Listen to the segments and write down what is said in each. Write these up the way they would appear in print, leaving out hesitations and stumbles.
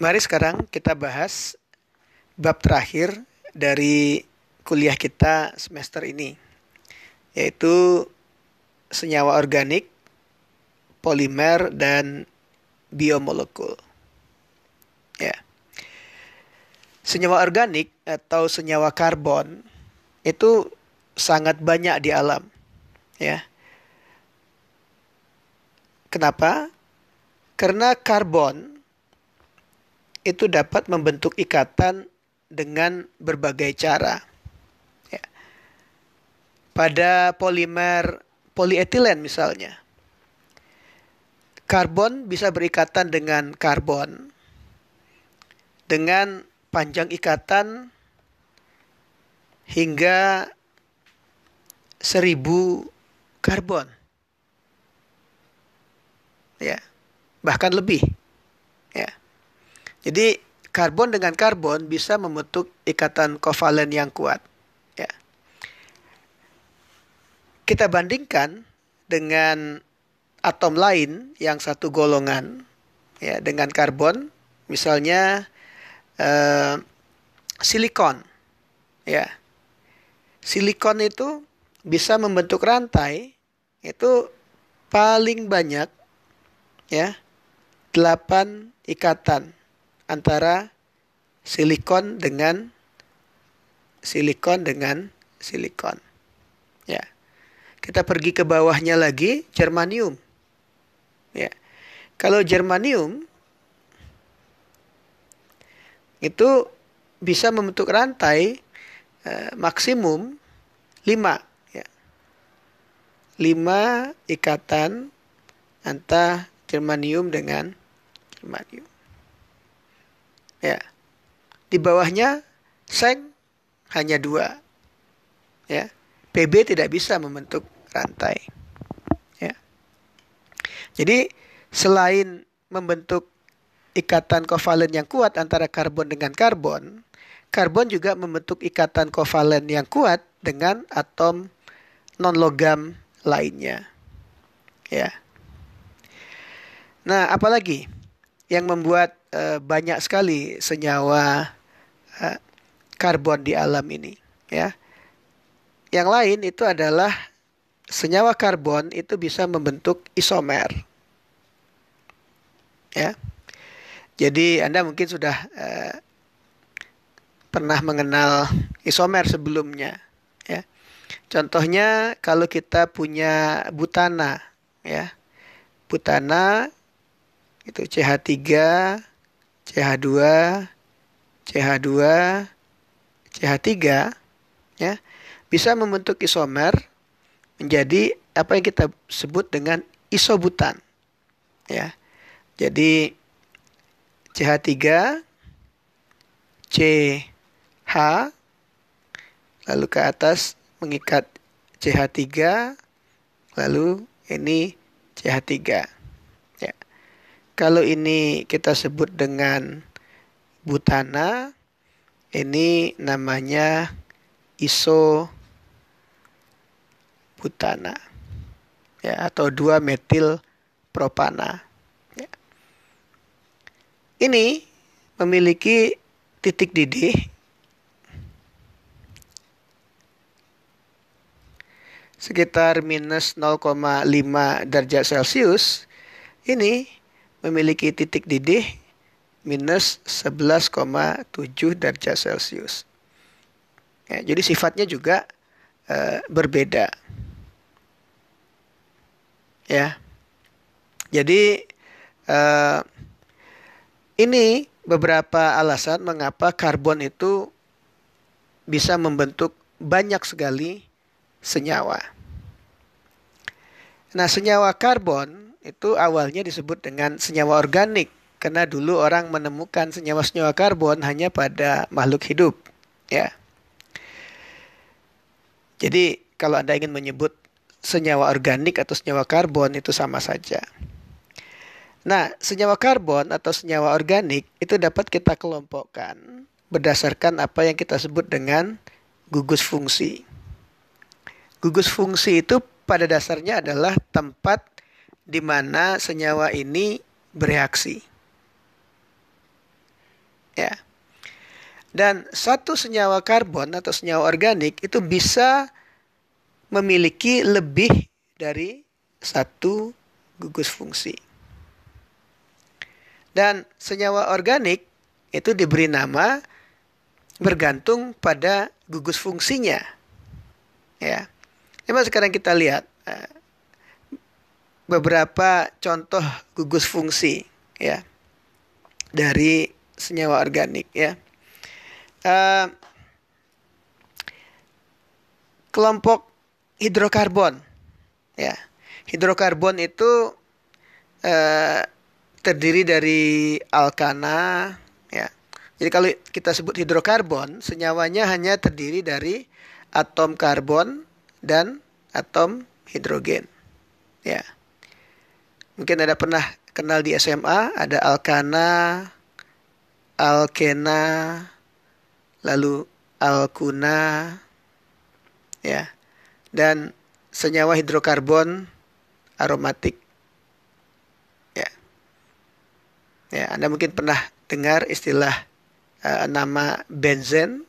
Mari sekarang kita bahas bab terakhir dari kuliah kita semester ini, yaitu senyawa organik, polimer, dan biomolekul. Ya. Senyawa organik atau senyawa karbon itu sangat banyak di alam. Ya. Kenapa? Karena karbon itu dapat membentuk ikatan dengan berbagai cara. Ya. Pada polimer polietilen misalnya, karbon bisa berikatan dengan karbon dengan panjang ikatan hingga 1000 karbon. Ya, bahkan lebih. Ya. Jadi karbon dengan karbon bisa membentuk ikatan kovalen yang kuat. Ya. Kita bandingkan dengan atom lain yang satu golongan, ya, dengan karbon, misalnya silikon. Ya, silikon itu bisa membentuk rantai itu paling banyak, ya, 8 ikatan antara silikon dengan silikon. Ya. Kita pergi ke bawahnya lagi, germanium. Ya. Kalau germanium itu bisa membentuk rantai maksimum 5, ya. 5 ikatan antara germanium dengan germanium. Ya. Di bawahnya seng hanya 2. Ya. Pb tidak bisa membentuk rantai. Ya. Jadi selain membentuk ikatan kovalen yang kuat antara karbon dengan karbon, karbon juga membentuk ikatan kovalen yang kuat dengan atom non-logam lainnya. Ya. Nah, apalagi yang membuat banyak sekali senyawa karbon di alam ini, ya. Yang lain itu adalah senyawa karbon itu bisa membentuk isomer. Ya. Jadi Anda mungkin sudah pernah mengenal isomer sebelumnya, ya. Contohnya kalau kita punya butana, ya. Butana itu CH3, CH2, CH2, CH3, ya, bisa membentuk isomer menjadi apa yang kita sebut dengan isobutan. Ya. Jadi CH3, CH, lalu ke atas mengikat CH3, lalu ini CH3. Ya. Kalau ini kita sebut dengan butana, ini namanya isobutana, ya, atau 2-metil propana. Ya. Ini memiliki titik didih sekitar minus 0,5 derajat Celcius. Ini memiliki titik didih minus 11,7 derajat Celcius. Ya, jadi sifatnya juga berbeda. Ya. Jadi ini beberapa alasan mengapa karbon itu bisa membentuk banyak sekali senyawa. Nah, senyawa karbon itu awalnya disebut dengan senyawa organik karena dulu orang menemukan senyawa-senyawa karbon hanya pada makhluk hidup, ya. Jadi kalau Anda ingin menyebut senyawa organik atau senyawa karbon itu sama saja. Nah, senyawa karbon atau senyawa organik itu dapat kita kelompokkan berdasarkan apa yang kita sebut dengan gugus fungsi. Gugus fungsi itu pada dasarnya adalah tempat di mana senyawa ini bereaksi. ya. Dan satu senyawa karbon atau senyawa organik itu bisa memiliki lebih dari satu gugus fungsi. Dan senyawa organik itu diberi nama bergantung pada gugus fungsinya. Ya. Coba sekarang kita lihat beberapa contoh gugus fungsi ya dari senyawa organik ya. Kelompok hidrokarbon ya. Hidrokarbon itu terdiri dari alkana ya. Jadi kalau kita sebut hidrokarbon, senyawanya hanya terdiri dari atom karbon dan atom hidrogen. Ya. Mungkin ada pernah kenal di SMA, ada alkana, alkena, lalu alkuna, ya. Dan senyawa hidrokarbon aromatik. Ya. Ya, Anda mungkin pernah dengar istilah nama benzen,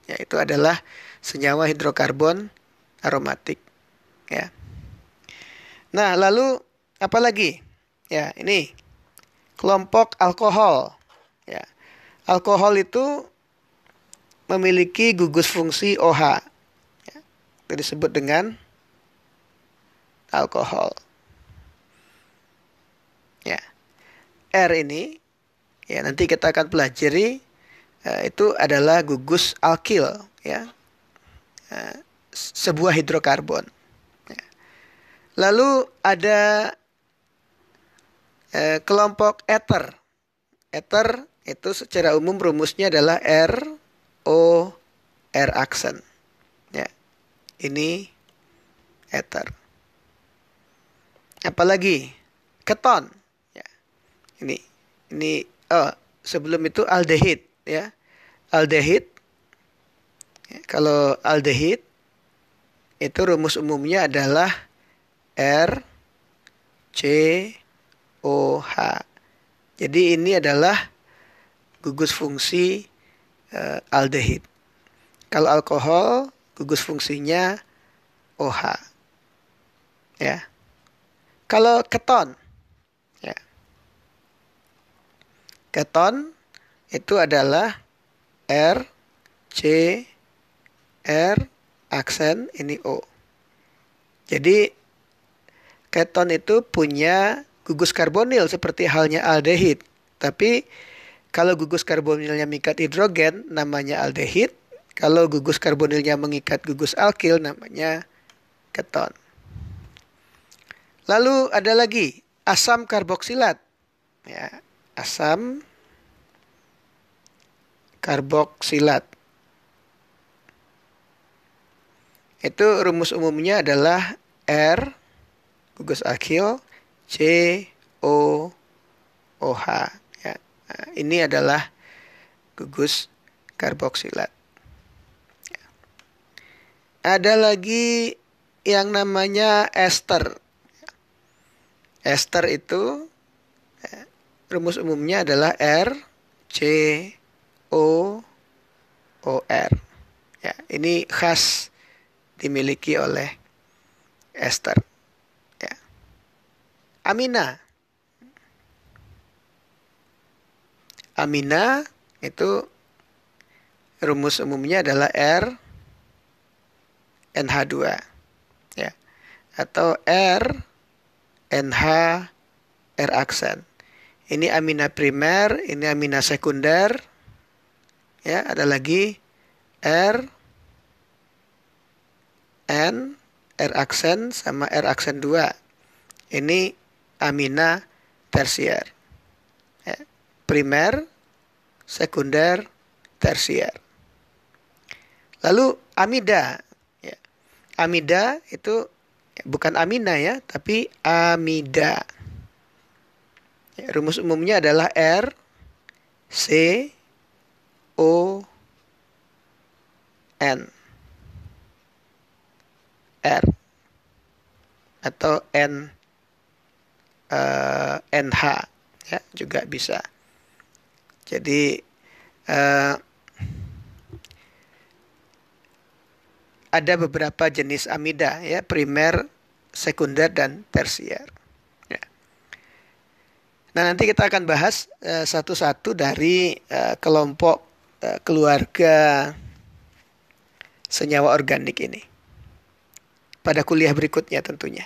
yaitu adalah senyawa hidrokarbon aromatik. Ya. Nah, lalu apa lagi? Ya, ini kelompok alkohol. Ya. Alkohol itu memiliki gugus fungsi OH. Ya. Itu disebut dengan alkohol. Ya. R ini ya nanti kita akan pelajari itu adalah gugus alkil ya. Sebuah hidrokarbon. Ya. Lalu ada kelompok ether. Ether itu secara umum rumusnya adalah R O R aksen. Ya. Ini ether. Apalagi keton. Ya. Ini sebelum itu aldehid ya. Aldehid. Ya, kalau aldehid itu rumus umumnya adalah R C O H. Jadi ini adalah gugus fungsi aldehid. Kalau alkohol gugus fungsinya OH. Ya. Kalau keton ya. Keton itu adalah R C R aksen ini O. Jadi keton itu punya gugus karbonil seperti halnya aldehid. Tapi kalau gugus karbonilnya mengikat hidrogen namanya aldehid. Kalau gugus karbonilnya mengikat gugus alkil namanya keton. Lalu ada lagi asam karboksilat. Ya, asam karboksilat. Itu rumus umumnya adalah R gugus alkil C O OH. Ya. Nah, ini adalah gugus karboksilat. Ya. Ada lagi yang namanya ester. Ester itu rumus umumnya adalah R C O O R. Ya, ini khas dimiliki oleh ester. Ya. Amina. Amina itu rumus umumnya adalah R NH2. Ya. Atau R NH R aksen. Ini amina primer, ini amina sekunder. Ya, ada lagi R N R aksen sama R aksen 2. Ini amina tersier. Ya. Primer, sekunder, tersier. Lalu amida. Ya. Amida itu bukan amina ya, tapi amida. Ya, rumus umumnya adalah R C O N R atau NH ya juga bisa. Jadi eh, ada beberapa jenis amida ya, primer, sekunder dan tersier. Ya. Nah, nanti kita akan bahas satu-satu dari kelompok keluarga senyawa organik ini pada kuliah berikutnya tentunya.